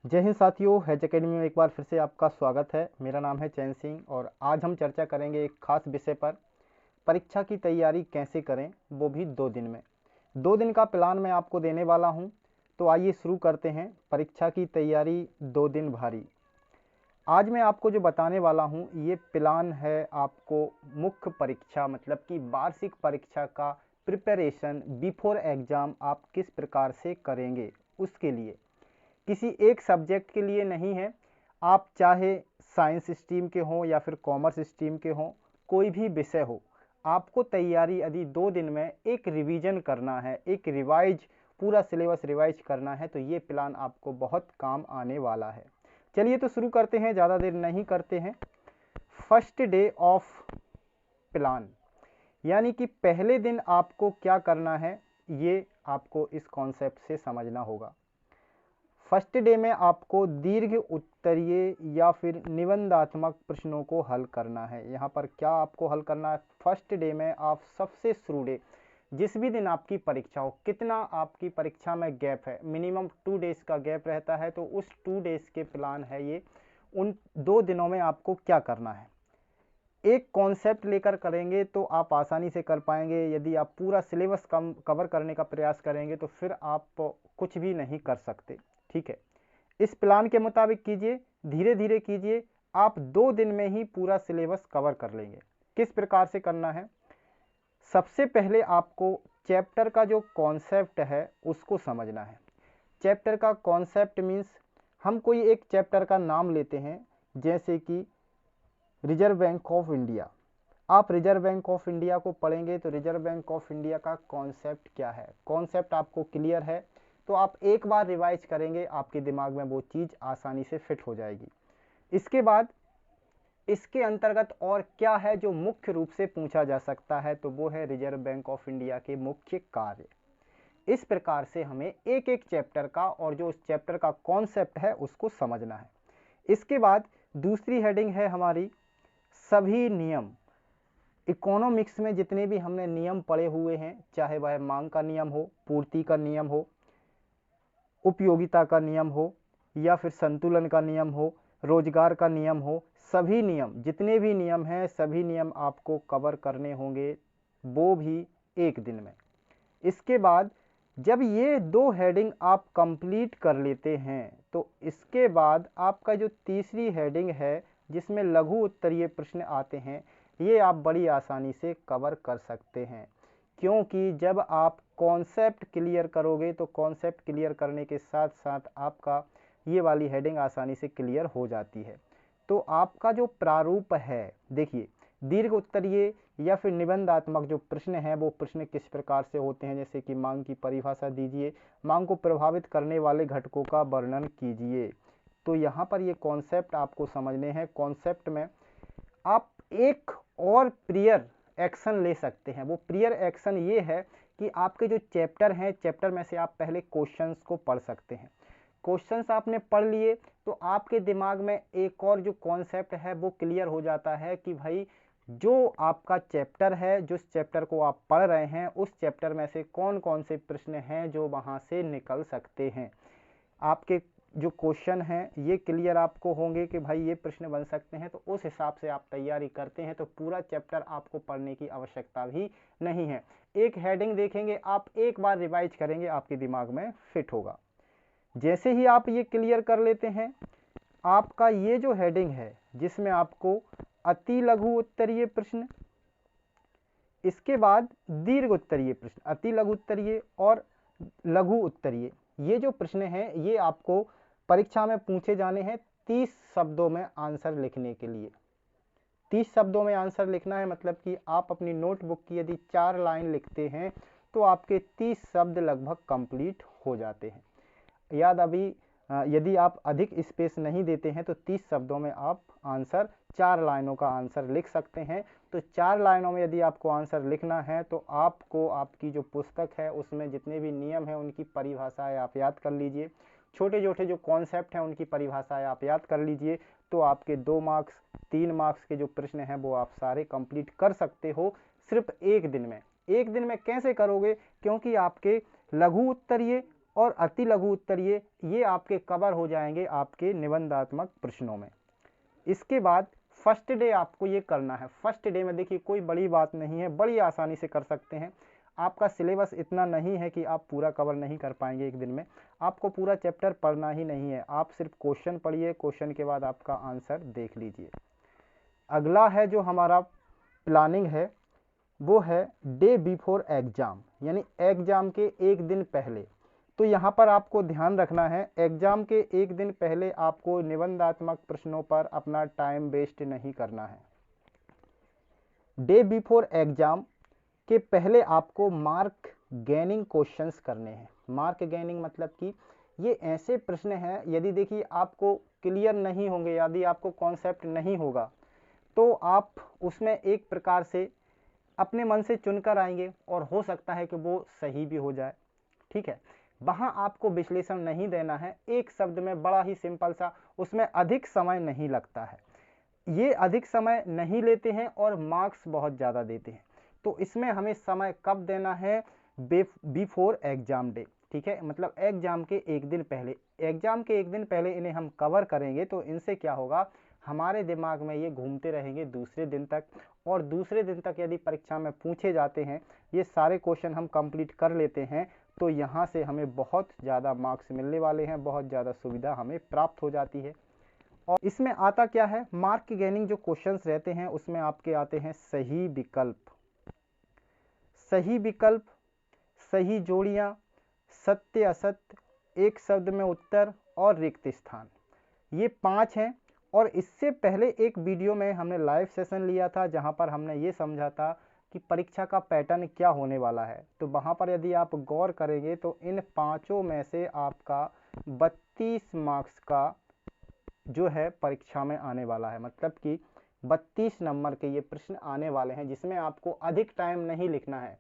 जय हिंद साथियों, has academy में एक बार फिर से आपका स्वागत है। मेरा नाम है चैन सिंह और आज हम चर्चा करेंगे एक खास विषय पर। परीक्षा की तैयारी कैसे करें, वो भी 2 दिन में। 2 दिन का प्लान मैं आपको देने वाला हूं। तो आइए शुरू करते हैं। परीक्षा की तैयारी 2 दिन भारी। आज मैं आपको जो बताने वाला हूं ये प्लान है आपको मुख्य परीक्षा मतलब कि वार्षिक परीक्षा का प्रिपरेशन बिफोर एग्ज़ाम आप किस प्रकार से करेंगे उसके लिए। किसी एक सब्जेक्ट के लिए नहीं है। आप चाहे साइंस स्ट्रीम के हों या फिर कॉमर्स स्ट्रीम के हों, कोई भी विषय हो, आपको तैयारी यदि 2 दिन में एक रिवीजन करना है, एक रिवाइज पूरा सिलेबस रिवाइज करना है, तो ये प्लान आपको बहुत काम आने वाला है। चलिए तो शुरू करते हैं, ज़्यादा देर नहीं करते हैं। फर्स्ट डे ऑफ प्लान यानी कि पहले दिन आपको क्या करना है, ये आपको इस कॉन्सेप्ट से समझना होगा। फर्स्ट डे में आपको दीर्घ उत्तरीय या फिर निबंधात्मक प्रश्नों को हल करना है। यहाँ पर क्या आपको हल करना है? फर्स्ट डे में आप सबसे शुरू डे, जिस भी दिन आपकी परीक्षा हो, कितना आपकी परीक्षा में गैप है, मिनिमम 2 डेज का गैप रहता है, तो उस 2 डेज के प्लान है ये। उन 2 दिनों में आपको क्या करना है, एक कॉन्सेप्ट लेकर करेंगे तो आप आसानी से कर पाएंगे। यदि आप पूरा सिलेबस कवर करने का प्रयास करेंगे तो फिर आप कुछ भी नहीं कर सकते। ठीक है, इस प्लान के मुताबिक कीजिए, धीरे धीरे कीजिए। आप 2 दिन में ही पूरा सिलेबस कवर कर लेंगे। किस प्रकार से करना है? सबसे पहले आपको चैप्टर का जो कॉन्सेप्ट है उसको समझना है। चैप्टर का कॉन्सेप्ट मीन्स हम कोई एक चैप्टर का नाम लेते हैं, जैसे कि रिजर्व बैंक ऑफ इंडिया। आप रिजर्व बैंक ऑफ इंडिया को पढ़ेंगे तो रिजर्व बैंक ऑफ इंडिया का कॉन्सेप्ट क्या है, कॉन्सेप्ट आपको क्लियर है तो आप एक बार रिवाइज करेंगे, आपके दिमाग में वो चीज़ आसानी से फिट हो जाएगी। इसके बाद इसके अंतर्गत और क्या है जो मुख्य रूप से पूछा जा सकता है, तो वो है रिजर्व बैंक ऑफ इंडिया के मुख्य कार्य। इस प्रकार से हमें एक एक चैप्टर का और जो उस चैप्टर का कॉन्सेप्ट है उसको समझना है। इसके बाद दूसरी हेडिंग है हमारी सभी नियम। इकोनॉमिक्स में जितने भी हमने नियम पढ़े हुए हैं, चाहे वह मांग का नियम हो, पूर्ति का नियम हो, उपयोगिता का नियम हो या फिर संतुलन का नियम हो, रोजगार का नियम हो, सभी नियम, जितने भी नियम हैं सभी नियम आपको कवर करने होंगे, वो भी 1 दिन में। इसके बाद जब ये 2 हेडिंग आप कंप्लीट कर लेते हैं तो इसके बाद आपका जो तीसरी हेडिंग है जिसमें लघु उत्तरीय प्रश्न आते हैं, ये आप बड़ी आसानी से कवर कर सकते हैं। क्योंकि जब आप कॉन्सेप्ट क्लियर करोगे तो कॉन्सेप्ट क्लियर करने के साथ साथ आपका ये वाली हेडिंग आसानी से क्लियर हो जाती है। तो आपका जो प्रारूप है, देखिए, दीर्घ उत्तरीय या फिर निबंधात्मक जो प्रश्न है वो प्रश्न किस प्रकार से होते हैं, जैसे कि मांग की परिभाषा दीजिए, मांग को प्रभावित करने वाले घटकों का वर्णन कीजिए। तो यहाँ पर ये कॉन्सेप्ट आपको समझने हैं। कॉन्सेप्ट में आप एक और प्रियर एक्शन ले सकते हैं। वो प्रियर एक्शन ये है कि आपके जो चैप्टर हैं, चैप्टर में से आप पहले क्वेश्चंस को पढ़ सकते हैं। क्वेश्चंस आपने पढ़ लिए तो आपके दिमाग में एक और जो कॉन्सेप्ट है वो क्लियर हो जाता है कि भाई जो आपका चैप्टर है, जिस चैप्टर को आप पढ़ रहे हैं, उस चैप्टर में से कौन कौन से प्रश्न हैं जो वहाँ से निकल सकते हैं। आपके जो क्वेश्चन हैं ये क्लियर आपको होंगे कि भाई ये प्रश्न बन सकते हैं, तो उस हिसाब से आप तैयारी करते हैं तो पूरा चैप्टर आपको पढ़ने की आवश्यकता भी नहीं है। एक हेडिंग देखेंगे, आप एक बार रिवाइज करेंगे, आपके दिमाग में फिट होगा। जैसे ही आप ये क्लियर कर लेते हैं, आपका ये जो हेडिंग है जिसमें आपको अति लघु उत्तरीय प्रश्न, इसके बाद दीर्घ उत्तरीय प्रश्न, अति लघु उत्तरीय और लघु उत्तरीय, ये जो प्रश्न हैं ये आपको परीक्षा में पूछे जाने हैं 30 शब्दों में आंसर लिखने के लिए। 30 शब्दों में आंसर लिखना है मतलब कि आप अपनी नोटबुक की यदि 4 लाइन लिखते हैं तो आपके 30 शब्द लगभग कंप्लीट हो जाते हैं। याद अभी यदि आप अधिक स्पेस नहीं देते हैं तो 30 शब्दों में आप आंसर 4 लाइनों का आंसर लिख सकते हैं। तो 4 लाइनों में यदि आपको आंसर लिखना है तो आपको आपकी जो पुस्तक है उसमें जितने भी नियम हैं उनकी परिभाषाएं आप याद कर लीजिए, छोटे छोटे जो कॉन्सेप्ट हैं उनकी परिभाषाएं आप याद कर लीजिए। तो आपके 2 मार्क्स 3 मार्क्स के जो प्रश्न हैं वो आप सारे कंप्लीट कर सकते हो सिर्फ 1 दिन में। 1 दिन में कैसे करोगे? क्योंकि आपके लघु उत्तरीय और अति लघु उत्तरीय, ये आपके कवर हो जाएंगे आपके निबंधात्मक प्रश्नों में। इसके बाद फर्स्ट डे आपको ये करना है। फर्स्ट डे में देखिए कोई बड़ी बात नहीं है, बड़ी आसानी से कर सकते हैं। आपका सिलेबस इतना नहीं है कि आप पूरा कवर नहीं कर पाएंगे एक दिन में। आपको पूरा चैप्टर पढ़ना ही नहीं है, आप सिर्फ क्वेश्चन पढ़िए, क्वेश्चन के बाद आपका आंसर देख लीजिए। अगला है जो हमारा प्लानिंग है वो है डे बिफोर एग्जाम, यानी एग्जाम के एक दिन पहले। तो यहाँ पर आपको ध्यान रखना है, एग्जाम के एक दिन पहले आपको निबंधात्मक प्रश्नों पर अपना टाइम वेस्ट नहीं करना है। डे बिफोर एग्जाम के पहले आपको मार्क गेनिंग क्वेश्चंस करने हैं। मार्क गेनिंग मतलब कि ये ऐसे प्रश्न हैं, यदि देखिए आपको क्लियर नहीं होंगे, यदि आपको कॉन्सेप्ट नहीं होगा तो आप उसमें एक प्रकार से अपने मन से चुनकर आएंगे और हो सकता है कि वो सही भी हो जाए। ठीक है, वहां आपको विश्लेषण नहीं देना है, एक शब्द में बड़ा ही सिंपल सा, उसमें अधिक समय नहीं लगता है। ये अधिक समय नहीं लेते हैं और मार्क्स बहुत ज़्यादा देते हैं। तो इसमें हमें समय कब देना है? Before exam day. ठीक है, मतलब एग्जाम के एक दिन पहले। एग्जाम के एक दिन पहले इन्हें हम कवर करेंगे तो इनसे क्या होगा, हमारे दिमाग में ये घूमते रहेंगे दूसरे दिन तक, और दूसरे दिन तक यदि परीक्षा में पूछे जाते हैं, ये सारे क्वेश्चन हम कंप्लीट कर लेते हैं, तो यहाँ से हमें बहुत ज़्यादा मार्क्स मिलने वाले हैं, बहुत ज़्यादा सुविधा हमें प्राप्त हो जाती है। और इसमें आता क्या है, मार्क गेनिंग जो क्वेश्चंस रहते हैं उसमें आपके आते हैं सही विकल्प, सही विकल्प, सही जोड़ियाँ, सत्य असत्य, एक शब्द में उत्तर और रिक्त स्थान, ये 5 हैं। और इससे पहले एक वीडियो में हमने लाइव सेशन लिया था जहां पर हमने ये समझा था कि परीक्षा का पैटर्न क्या होने वाला है। तो वहां पर यदि आप गौर करेंगे तो इन 5 में से आपका 32 मार्क्स का जो है परीक्षा में आने वाला है, मतलब कि 32 नंबर के ये प्रश्न आने वाले हैं जिसमें आपको अधिक टाइम नहीं लिखना है।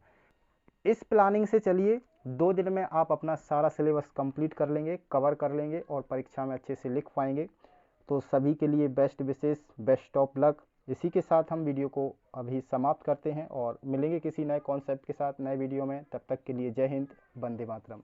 इस प्लानिंग से चलिए 2 दिन में आप अपना सारा सिलेबस कंप्लीट कर लेंगे, कवर कर लेंगे और परीक्षा में अच्छे से लिख पाएंगे। तो सभी के लिए best wishes, best of luck. इसी के साथ हम वीडियो को अभी समाप्त करते हैं और मिलेंगे किसी नए कॉन्सेप्ट के साथ नए वीडियो में। तब तक के लिए जय हिंद, वंदे मातरम।